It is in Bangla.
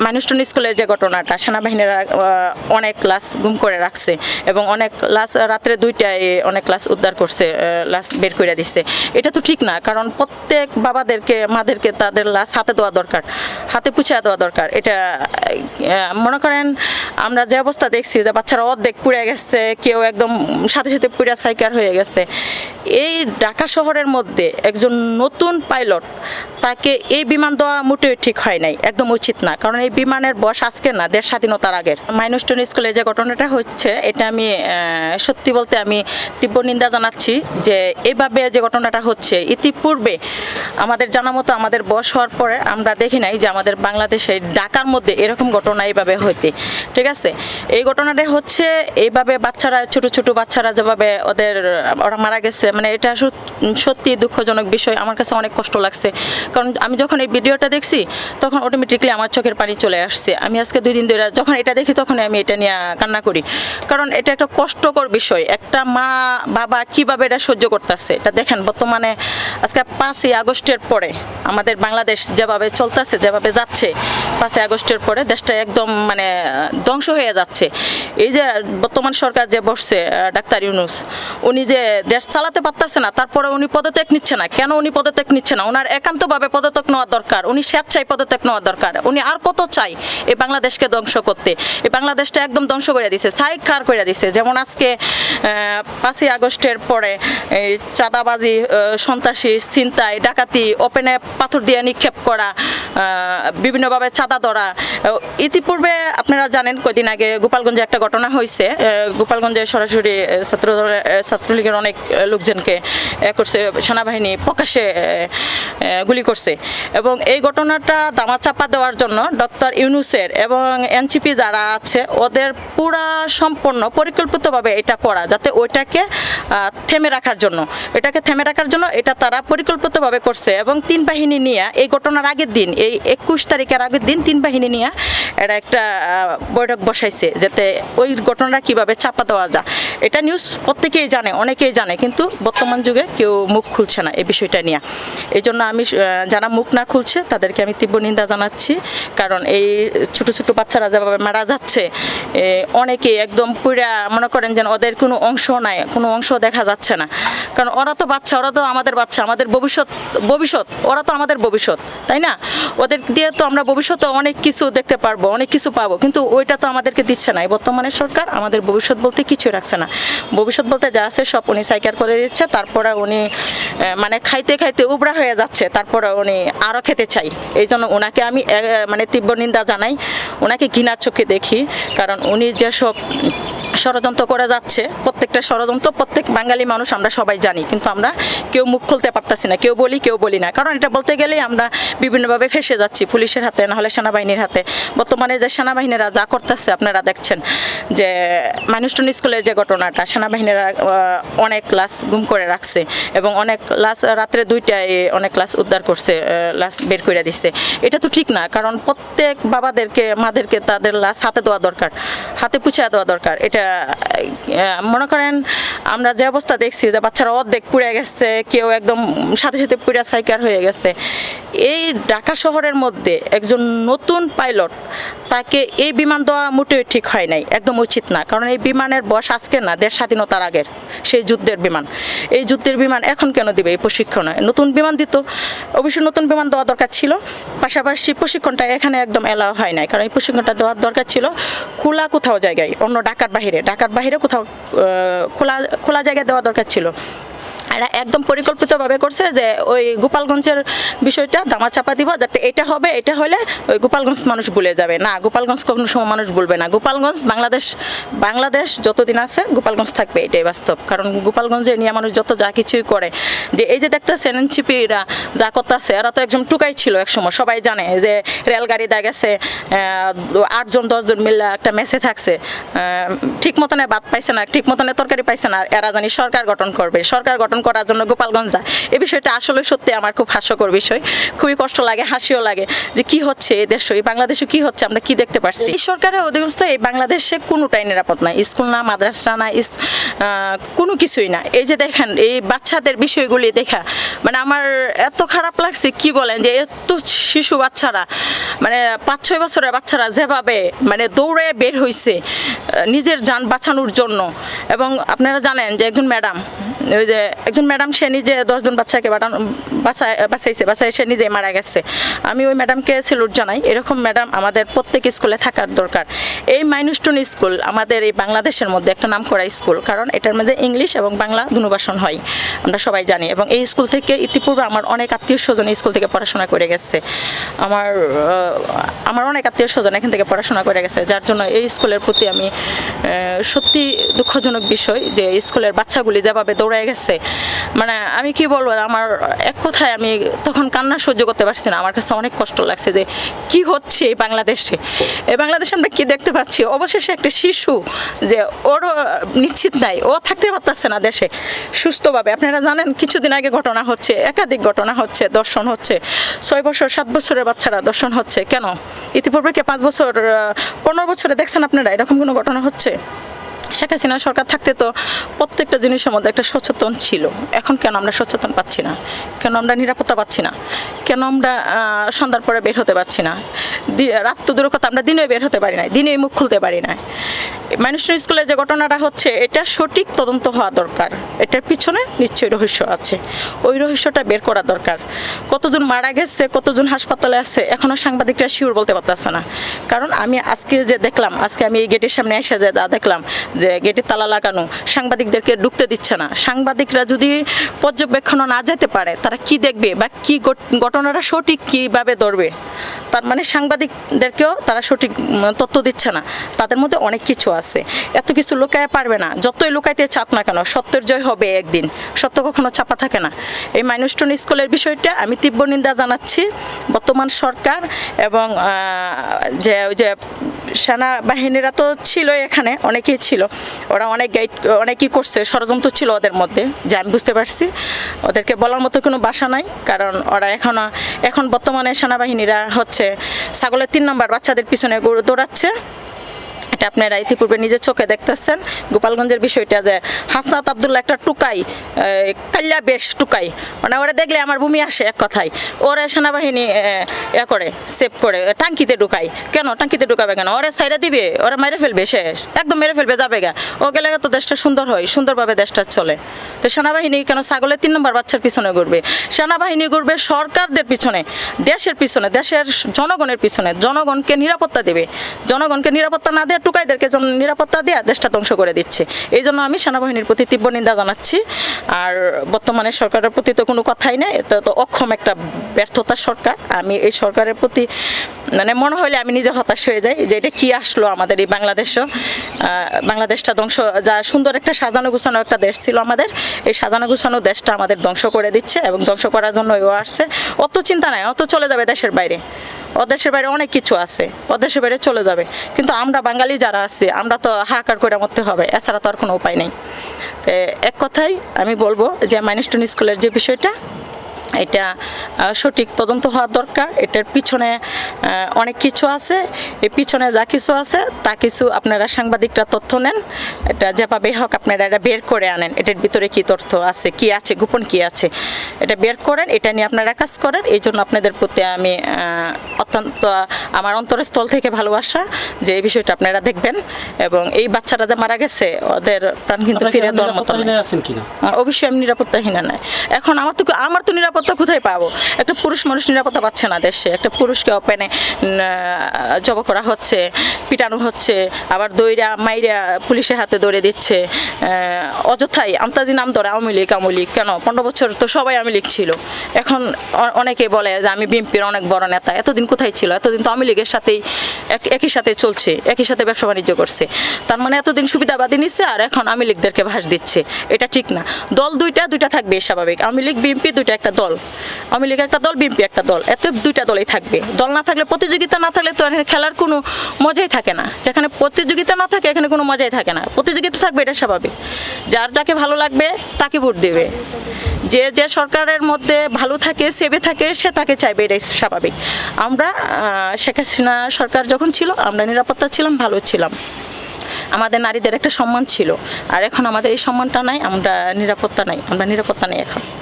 মানুষটন স্কুলের যে ঘটনাটা, সেনাবাহিনীরা অনেক লাশ গুম করে রাখছে এবং অনেক লাশ রাত্রে 2টায় অনেক লাশ উদ্ধার করছে, লাশ বের করে দিচ্ছে। এটা তো ঠিক না, কারণ প্রত্যেক বাবাদেরকে মাদেরকে তাদের লাশ হাতে দেওয়া দরকার, হাতে পুছিয়ে দেওয়া দরকার। এটা মনে করেন আমরা যে অবস্থা দেখছি যে বাচ্চারা অর্ধেক পুড়ে গেছে, কেউ একদম সাথে সাথে পুড়া সাইকার হয়ে গেছে। এই ঢাকা শহরের মধ্যে একজন নতুন পাইলট, তাকে এই বিমান দেওয়া মোটেও ঠিক হয় নাই, একদম উচিত না। কারণ এই বিমানের বয়স আজকে না, দেশ স্বাধীনতার আগের। মাইনস্টোন স্কুলে যে ঘটনাটা হচ্ছে, এটা আমি সত্যি বলতে আমি তীব্র নিন্দা জানাচ্ছি যে এইভাবে যে ঘটনাটা হচ্ছে। ইতিপূর্বে আমাদের জানা মতো আমাদের বয়স হওয়ার পরে আমরা দেখি নাই যে আমাদের বাংলাদেশে ঢাকার মধ্যে এরকম ঘটনা এইভাবে হইতে, ঠিক আছে। এই ঘটনাটা হচ্ছে এইভাবে বাচ্চারা, ছোট ছোট বাচ্চারা যেভাবে ওরা মারা গেছে, মানে এটা সত্যি দুঃখজনক বিষয়। আমার কাছে অনেক কষ্ট লাগছে, কারণ আমি যখন এই ভিডিওটা দেখছি তখন অটোমেটিকলি আমার চোখের পানি চলে আসছে। আমি আজকে 2 দিন ধরে যখন এটা দেখি তখন আমি এটা নিয়ে কান্না করি, কারণ এটা একটা কষ্টকর বিষয়। একটা মা বাবা কিভাবে এটা সহ্য করতেছে, এটা দেখেন। বর্তমানে আজকে 5ই আগস্টের পরে আমাদের বাংলাদেশ যেভাবে চলতেছে, যেভাবে যাচ্ছে, 5ই আগস্টের পরে দেশটা একদম মানে ধ্বংস হয়ে যাচ্ছে। এই যে বর্তমান সরকার যে বসছে, ডাক্তার ইউনূস, উনি যে দেশ চালাতে পারতেছে না, তারপরে উনি পদত্যাগ নিচ্ছে না। কেন উনি পদত্যাগ নিচ্ছে না? ওনার একান্তভাবে পদত্যাগ নেওয়া দরকার। উনি স্বেচ্ছায় পদত্যাগ নেওয়া দরকার। উনি আর কত চাই এই বাংলাদেশকে ধ্বংস করতে? এই বাংলাদেশটা একদম ধ্বংস করে দিছে, ছাইখার করে দিছে। যেমন আজকে 5ই আগস্টের পরে চাঁদাবাজি, সন্ত্রাসী, ছিনতাই, ডাকাতি, ওপেনে পাথর দিয়ে নিক্ষেপ করা, বিভিন্নভাবে চাঁদা ধরা। ইতিপূর্বে আপনারা জানেন কয়দিন আগে গোপালগঞ্জে একটা ঘটনা হয়েছে। গোপালগঞ্জে সরাসরি ছাত্রলীগের অনেক লোকজনকে করছে, সেনাবাহিনী প্রকাশ্যে গুলি করছে। এবং এই ঘটনাটা দামাচাপা দেওয়ার জন্য ডক্টর ইউনূসের এবং এনসিপি যারা আছে ওদের পুরা সম্পূর্ণ পরিকল্পিতভাবে এটা করা, যাতে ওইটাকে থেমে রাখার জন্য, এটা তারা পরিকল্পিতভাবে করছে। এবং 3 বাহিনী নিয়ে এই ঘটনার আগের দিন, এই 21 তারিখের আগের দিন 3 বাহিনী নিয়ে এটা একটা বৈঠক বসাইছে, যাতে ওই ঘটনাটা কিভাবে চাপা দেওয়া যায়। এটা নিউজ প্রত্যেকেই জানে, অনেকেই জানে, কিন্তু বর্তমান যুগে কেউ মুখ খুলছে না এই বিষয়টা নিয়ে। এই জন্য আমি যারা মুখ না খুলছে তাদেরকে আমি তীব্র নিন্দা জানাচ্ছি। কারণ এই ছোট ছোট বাচ্চারা যেভাবে মারা যাচ্ছে, অনেকেই একদম পুরা মনে করেন যেন ওদের কোনো অংশ নাই, কোনো অংশ দেখা যাচ্ছে না। কারণ ওরা তো বাচ্চা, ওরা তো আমাদের বাচ্চা, আমাদের ভবিষ্যৎ, ওরা তো আমাদের ভবিষ্যৎ, তাই না? ওদের দিয়ে তো আমরা ভবিষ্যতে অনেক কিছু দেখতে পারবো, অনেক কিছু পাবো, কিন্তু ওইটা তো আমাদেরকে দিচ্ছে না। বর্তমানে সরকার আমাদের ভবিষ্যৎ বলতে কিছু রাখছে না। ভবিষ্যৎ বলতে যা আছে সব উনি সাইকার করে দিচ্ছে। তারপরে উনি মানে খাইতে খাইতে উবরা হয়ে যাচ্ছে, তারপরে উনি আরও খেতে চাই। এই জন্য ওনাকে আমি মানে তীব্র নিন্দা জানাই, ওনাকে ঘৃণার চোখে দেখি। কারণ উনি যেসব ষড়যন্ত্র করে যাচ্ছে, প্রত্যেকটা ষড়যন্ত্র প্রত্যেক বাঙালি মানুষ আমরা সবাই জানি, কিন্তু আমরা কেউ মুখ খুলতে পারতাছি না, কেউ বলি না। কারণ এটা বলতে গেলেই আমরা বিভিন্নভাবে ফেসে যাচ্ছি, পুলিশের হাতে, নাহলে সেনাবাহিনীর হাতে। বর্তমানে যে সেনাবাহিনীরা যা করতেছে আপনারা দেখছেন, যে মানুষটন স্কুলের যে ঘটনাটা, সেনাবাহিনীরা অনেক লাশ গুম করে রাখছে এবং অনেক লাশ রাত্রে 2টায় অনেক লাশ উদ্ধার করছে, লাশ বের করে দিচ্ছে। এটা তো ঠিক না, কারণ প্রত্যেক বাবাদেরকে মাদেরকে তাদের লাশ হাতে দেওয়া দরকার, হাতে পুছিয়ে দেওয়া দরকার। এটা মনে করেন আমরা যে অবস্থা দেখছি যে বাচ্চারা অর্ধেক পুড়ে গেছে, কেউ একদম সাথে সাথে পুড়া সাইকার হয়ে গেছে। এই ঢাকা শহরের মধ্যে একজন নতুন পাইলট, তাকে এই বিমান দেওয়া মোটেও ঠিক হয় নাই, একদম উচিত না। কারণ এই বিমানের বয়স আজকে না, দেশ স্বাধীনতার আগের সেই যুদ্ধের বিমান। এই যুদ্ধের বিমান এখন কেন দিবে? এই প্রশিক্ষণে নতুন বিমান দিত, অবশ্যই নতুন বিমান দেওয়া দরকার ছিল। পাশাপাশি প্রশিক্ষণটা এখানে একদম এলাও হয় নাই, কারণ এই প্রশিক্ষণটা দেওয়ার দরকার ছিল খোলা কোথাও জায়গায়, অন্য ঢাকার বাহিরে কোথাও খোলা জায়গায় দেওয়া দরকার ছিল। এরা একদম পরিকল্পিতভাবে করছে যে ওই গোপালগঞ্জের বিষয়টা দামাচাপা দিব, যাতে এটা হবে, এটা হলে ওই গোপালগঞ্জ মানুষ ভুলে যাবে না। গোপালগঞ্জ কোনো সময় মানুষ ভুলবে না। গোপালগঞ্জ বাংলাদেশ যতদিন আছে গোপালগঞ্জ থাকবে, এটাই বাস্তব। কারণ গোপালগঞ্জে নিয়ে মানুষ যত যা কিছুই করে, যে এই যে দেখতেছেন এনসিপিরা যা করতেছে, এরা তো একজন টুকাই ছিল একসময়, সবাই জানে যে রেলগাড়ি দেখা গেছে 8জন 10জন মিলে একটা মেসে থাকছে, ঠিক মতনে ভাত পাইছে না, ঠিক মতনে তরকারি পাইছে না, এরা জানি সরকার গঠন করবে। সরকার গঠন করার জন্য গোপালগঞ্জ যায়। এই বিষয়টা আসলে সত্যি আমার খুব হাস্যকর বিষয়, খুবই কষ্ট লাগে, হাসিও লাগে যে কি হচ্ছে এই দেশে, এই বাংলাদেশে কি হচ্ছে, আমরা কি দেখতে পারছি। এই সরকারের অধীনস্থ এই বাংলাদেশে কোনোটাই নিরাপদ না, স্কুল না, মাদ্রাসা না, কোনো কিছুই না। এই যে দেখেন এই বাচ্চাদের বিষয়গুলি দেখা মানে আমার এত খারাপ লাগছে, কি বলেন যে এত শিশু বাচ্চারা মানে 5-6 বছরের বাচ্চারা যেভাবে মানে দৌড়ে বের হয়েছে নিজের যান বাঁচানোর জন্য। এবং আপনারা জানেন যে একজন ম্যাডাম সে নিজে 10 জন বাচ্চাকে বাঁচাইছে, সে নিজে মারা গেছে। আমি ওই ম্যাডামকে স্যালুট জানাই। এরকম ম্যাডাম আমাদের প্রত্যেক স্কুলে থাকার দরকার। এই মাইলস্টোন স্কুল আমাদের এই বাংলাদেশের মধ্যে একটা নামকরা স্কুল, কারণ এটার মধ্যে ইংলিশ এবং বাংলা দুভাষণ হয়, আমরা সবাই জানি। এবং এই স্কুল থেকে ইতিপূর্বে আমার অনেক আত্মীয় স্বজন স্কুল থেকে পড়াশোনা করে গেছে, আমার অনেক আত্মীয় স্বজন এখান থেকে পড়াশোনা করে গেছে, যার জন্য এই স্কুলের প্রতি আমি সত্যি দুঃখজনক বিষয় যে স্কুলের বাচ্চাগুলি যেভাবে দৌড়ায় গেছে, মানে আমি কি বলবো, আমার এক কথায় আমি তখন কান্না সহ্য করতে পারছি না। আমার কাছে অনেক কষ্ট লাগছে যে কি হচ্ছে এই বাংলাদেশে। এই বাংলাদেশে আমরা কি দেখতে পাচ্ছি, অবশেষে একটা শিশু যে ওর নিশ্চিত নাই, ও থাকতে পারতেছে না দেশে সুস্থভাবে। আপনারা জানেন কিছুদিন আগে ঘটনা হচ্ছে, একাধিক ঘটনা হচ্ছে, দর্শন হচ্ছে, 6 বছর 7 বছরের বাচ্চারা দর্শন হচ্ছে। কেন ইতিপূর্বে কে 5 বছর 15 বছরে দেখছেন আপনারা এরকম কোনো ঘটনা হচ্ছে? শেখ হাসিনা সরকার থাকতে তো প্রত্যেকটা জিনিসের মধ্যে একটা সচেতন ছিল। এখন কেন আমরা সচেতন পাচ্ছি না? কেন আমরা নিরাপত্তা পাচ্ছি না? কেন আমরা সন্ধ্যার পরে বের হতে পারছি না? রাত তো দূরের কথা, আমরা দিনে বের হতে পারি না, দিনে মুখ খুলতে পারি না। মাইলস্টোন স্কুলে যে ঘটনাটা হচ্ছে এটা সঠিক তদন্ত হওয়া দরকার, এটার পিছনে নিশ্চয়ই রহস্য আছে, ওই রহস্যটা বের করা দরকার। কতজন মারা গেছে, কতজন হাসপাতালে আছে, এখনও সাংবাদিকরা শিওর বলতে পারতেছে না। কারণ আমি আজকে যে দেখলাম, আজকে আমি এই গেটের সামনে এসে যে দেখলাম যে গেটে তালা লাগানো, সাংবাদিকদেরকে ঢুকতে দিচ্ছে না। সাংবাদিকরা যদি পর্যবেক্ষণ না যেতে পারে তারা কি দেখবে বা কি ঘটনাটা সঠিক কীভাবে ধরবে? তার মানে সাংবাদিকদেরকেও তারা সঠিক তথ্য দিচ্ছে না। তাদের মধ্যে অনেক কিছু আছে, এত কিছু লুকায় পারবে না। যতই লুকাইতে চাপ না কেন, সত্যের জয় হবে একদিন, সত্য কখনো চাপা থাকে না। এই মাইলস্টোন স্কুলের বিষয়টা আমি তীব্র নিন্দা জানাচ্ছি বর্তমান সরকার এবং যে সেনাবাহিনীরা তো ছিল এখানে, অনেকেই ছিল, ওরা অনেকেই করছে, ষড়যন্ত্র ছিল ওদের মধ্যে, যা আমি বুঝতে পারছি। ওদেরকে বলার মতো কোনো ভাষা নাই, কারণ ওরা এখন বর্তমানে সেনাবাহিনীরা হচ্ছে ছাগলের 3 নম্বর বাচ্চাদের পিছনে দৌড়াচ্ছে। এটা আপনারা ইতিপূর্বে নিজের চোখে দেখতেছেন। গোপালগঞ্জের বিষয়টা যে হাসনাত আবদুল্লাহ একটা টুকাই, কাল্লা বেশ টুকাই, মানে ওরা দেখলে আমার বমি আসে এক কথায়। ওরা সেনাবাহিনী করে সেভ করে টাঙ্কিতে ঢুকাই। কেন টাঙ্কিতে ঢুকাবে কেন? ওরা সাইডা দিবে, ওরা মেরে ফেলবে, শেষ একদম মেরে ফেলবে, যাবে গা। ও গেলে তো দেশটা সুন্দর হয়, সুন্দরভাবে দেশটা চলে। তো সেনাবাহিনী কেন ছাগলের 3 নম্বর বাচ্চার পিছনে ঘুরবে? সেনাবাহিনী ঘুরবে সরকারদের পিছনে, দেশের পিছনে, দেশের জনগণের পিছনে। জনগণকে নিরাপত্তা দেবে, জনগণকে নিরাপত্তা না দেয় টুকাইদেরকে নিরাপত্তা দেওয়া দেশটা ধ্বংস করে দিচ্ছে। এই জন্য আমি সেনাবাহিনীর প্রতি তীব্র নিন্দা জানাচ্ছি। আর বর্তমানে সরকারের প্রতি তো কোনো কথাই নেই, এটা তো অক্ষম একটা ব্যর্থতার সরকার। আমি এই সরকারের প্রতি মানে মনে হলে আমি নিজে হতাশ হয়ে যাই যে এটা কি আসলো আমাদের এই বাংলাদেশটা ধ্বংস, যা সুন্দর একটা সাজানো গুছানো একটা দেশ ছিল আমাদের, এই সাজানো গুছানো দেশটা আমাদের ধ্বংস করে দিচ্ছে। এবং ধ্বংস করার জন্য ও আসছে, অত চিন্তা নাই, অত চলে যাবে দেশের বাইরে, দেশের বাইরে অনেক কিছু আছে, দেশের বাইরে চলে যাবে। কিন্তু আমরা বাঙালি যারা আছি আমরা তো হাহাকার করে মরতে হবে, এছাড়া তো আর কোনো উপায় নেই। এক কথাই আমি বলবো যে মাইলস্টোন স্কুলের যে বিষয়টা, এটা সঠিক তদন্ত হওয়া দরকার। এটার পিছনে অনেক কিছু আছে, এই পিছনে যা কিছু আছে তা কিছু আপনারা সাংবাদিকরা তথ্য নেন, এটা যেভাবে হোক আপনারা এটা বের করে আনেন, এটার ভিতরে কি তথ্য আছে, কি আছে, গোপন কি আছে, এটা বের করেন, এটা নিয়ে আপনারা কাজ করেন। এই জন্য আপনাদের প্রতি আমি অত্যন্ত আমার অন্তরস্থল থেকে ভালোবাসা যে এই বিষয়টা আপনারা দেখবেন। এবং এই বাচ্চারা যে মারা গেছে ওদের প্রাণ কিন্তু ফিরে দেওয়ার মতো অবশ্যই আমি নিরাপত্তাহীনা নাই। এখন আমার তো নিরাপত্তা কোথায় পাবো? একটা পুরুষ মানুষ নিরাপত্তা পাচ্ছে না দেশে, একটা পুরুষকে ওপেনে জব করা হচ্ছে, পিটানো হচ্ছে, আবার দইরা মাইরা পুলিশের হাতে দৌড়ে দিচ্ছে অযথাই। আমতাজি নাম ধরে আওয়ামী লীগ, কেন 15 বছর তো সবাই আওয়ামী লীগ ছিল। এখন অনেকে বলে যে আমি বিএনপির অনেক বড় নেতা, এতদিন কোথায় ছিল? এতদিন তো আওয়ামী লীগের সাথেই একই সাথে চলছে, একই সাথে ব্যবসা বাণিজ্য করছে। তার মানে এতদিন সুবিধাবাদী নিচ্ছে আর এখন আওয়ামী লীগদেরকে ভাস দিচ্ছে, এটা ঠিক না। দল দুইটা থাকবে স্বাভাবিক, আওয়ামী লীগ বিএনপি দুইটা একটা দল, দল, আওয়ামী লীগ একটা দল, বিএনপি একটা দল, এত দুইটা দলই থাকবে। দল না থাকলে, প্রতিযোগিতা না থাকলে তো এখানে খেলার কোনো মজাই থাকে না। যেখানে প্রতিযোগিতা না থাকে এখানে কোনো মজাই থাকে না। প্রতিযোগিতা থাকবে, এটা স্বাভাবিক। যার যাকে ভালো লাগবে তাকে ভোট দেবে। যে যে সরকারের মধ্যে ভালো থাকে, সেবে থাকে, সে তাকে চাইবে, এটাই স্বাভাবিক। আমরা শেখ হাসিনা সরকার যখন ছিল, আমরা নিরাপত্তা ছিলাম, ভালো ছিলাম, আমাদের নারীদের একটা সম্মান ছিল। আর এখন আমাদের এই সম্মানটা নাই, আমরা নিরাপত্তা নাই এখন।